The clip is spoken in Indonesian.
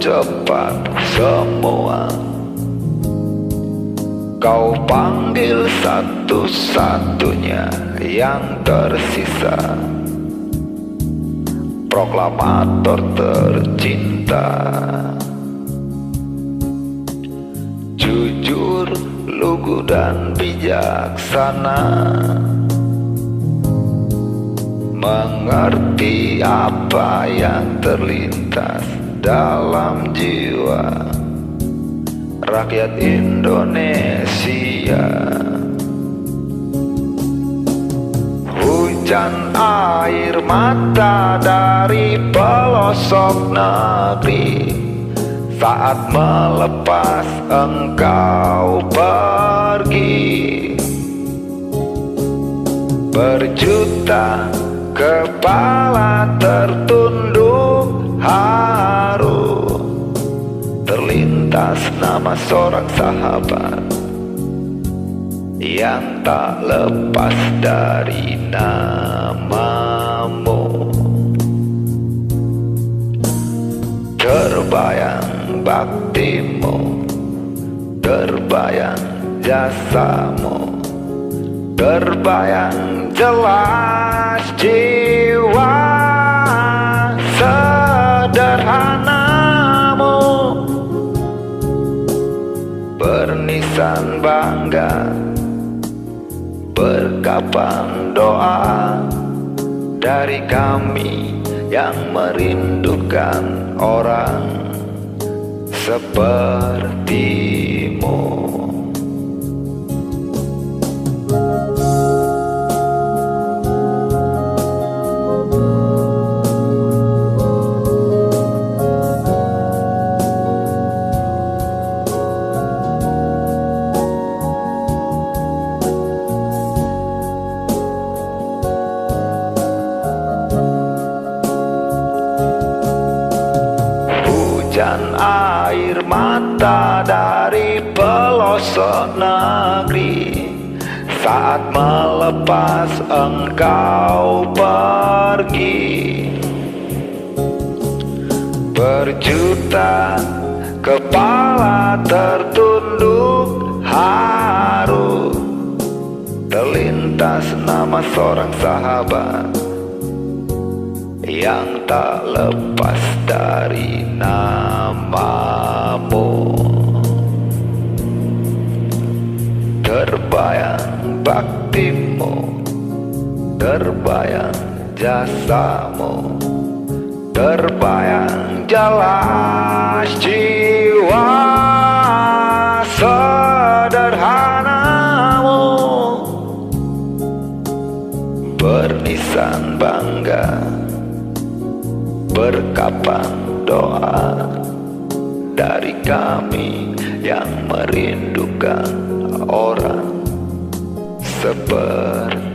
cepat semua. Kau panggil satu-satunya yang tersisa, proklamator tercinta. Jujur, lugu dan bijaksana, mengerti apa yang terlintas dalam jiwa rakyat Indonesia. Hujan air mata dari pelosok negeri saat melepas engkau pergi. Berjuta kepala tertunduk haru, terlintas nama seorang sahabat yang tak lepas dari namamu. Terbayang baktimu, terbayang jasamu, terbayang jelas jiwa sederhanamu, bernisan bangga, berkapan doa dari kami yang merindukan orang sepertimu. Hujan air mata dari pelosok negeri saat melepas engkau pergi. Berjuta kepala tertunduk haru, terlintas nama seorang sahabat yang tak lepas dari namamu. Terbayang baktimu, terbayang jasamu, terbayang jelas jiwa sederhanamu, bernisan bangga, berkapan doa dari kami yang merindukan orang sepertimu.